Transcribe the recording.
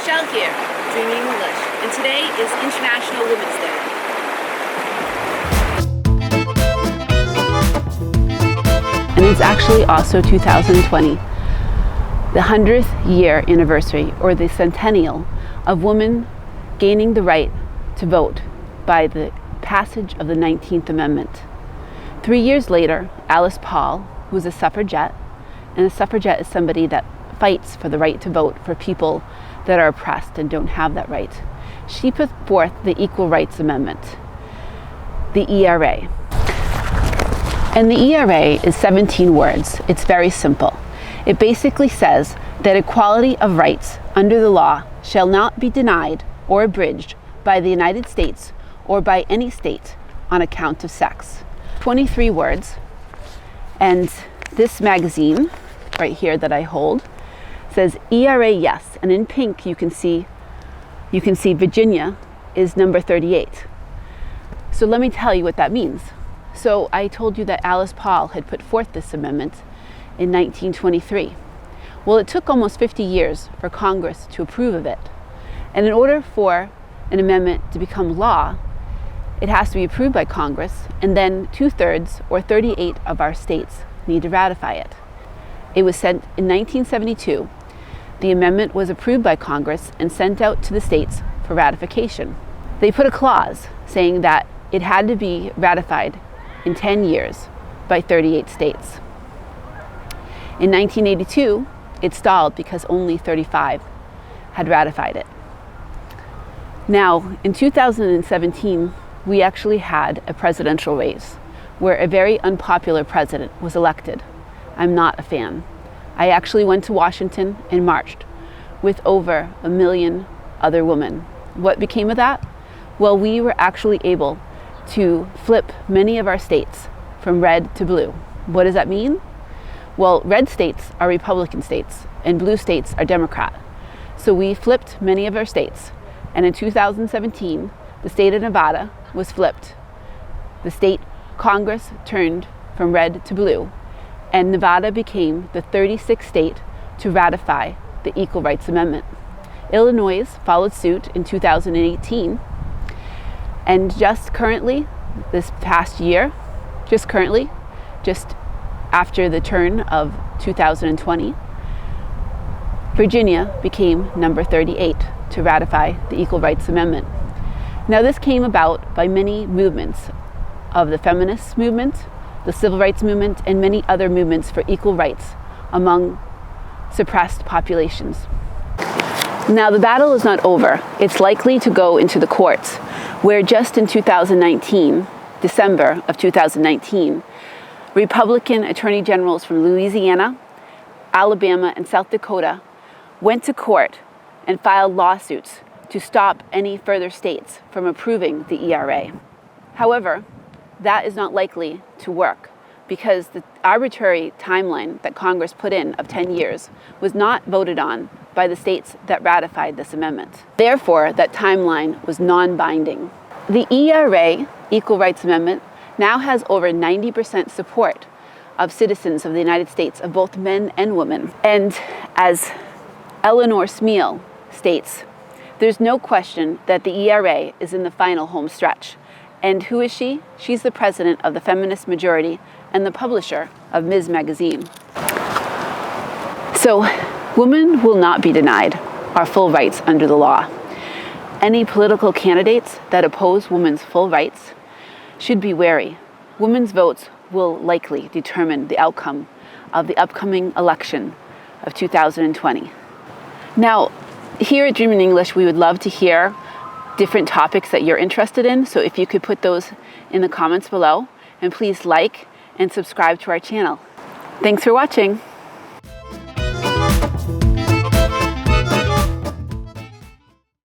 Michelle here, Dreaming English, and today is International Women's Day. And it's actually also 2020, the 100th year anniversary, or the centennial, of women gaining the right to vote by the passage of the 19th Amendment. 3 years later, Alice Paul, who was a suffragette, and a suffragette is somebody that fights for the right to vote for people that are oppressed and don't have that right. She put forth the Equal Rights Amendment, the ERA. And the ERA is 17 words. It's very simple. It basically says that equality of rights under the law shall not be denied or abridged by the United States or by any state on account of sex. 23 words. And this magazine right here that I hold says ERA yes, and in pink you can see Virginia is number 38. So let me tell you what that means. So I told you that Alice Paul had put forth this amendment in 1923. Well, it took almost 50 years for Congress to approve of it. And in order for an amendment to become law, it has to be approved by Congress, and then 2/3 or 38 of our states need to ratify it. It was sent in 1972. The amendment was approved by Congress and sent out to the states for ratification. They put a clause saying that it had to be ratified in 10 years by 38 states. In 1982, it stalled because only 35 had ratified it. Now, in 2017, we actually had a presidential race where a very unpopular president was elected. I'm not a fan. I actually went to Washington and marched with over 1 million other women. What became of that? Well, we were actually able to flip many of our states from red to blue. What does that mean? Well, red states are Republican states and blue states are Democrat. So we flipped many of our states. And in 2017, the state of Nevada was flipped. The state Congress turned from red to blue, and Nevada became the 36th state to ratify the Equal Rights Amendment. Illinois followed suit in 2018, and just this past year, just after the turn of 2020, Virginia became number 38 to ratify the Equal Rights Amendment. Now, this came about by many movements of the feminist movement, the civil rights movement, and many other movements for equal rights among suppressed populations. Now, the battle is not over. It's likely to go into the courts, where just in 2019, December of 2019, Republican attorney generals from Louisiana, Alabama, and South Dakota went to court and filed lawsuits to stop any further states from approving the ERA. However, that is not likely to work because the arbitrary timeline that Congress put in of 10 years was not voted on by the states that ratified this amendment. Therefore, that timeline was non-binding. The ERA, Equal Rights Amendment, now has over 90% support of citizens of the United States, of both men and women. And as Eleanor Smeal states, there's no question that the ERA is in the final home stretch. And who is she? She's the president of the feminist majority and the publisher of Ms. Magazine. So, women will not be denied our full rights under the law. Any political candidates that oppose women's full rights should be wary. Women's votes will likely determine the outcome of the upcoming election of 2020. Now, here at Dreaming English, we would love to hear different topics that you're interested in. So if you could put those in the comments below, and please like and subscribe to our channel. Thanks for watching.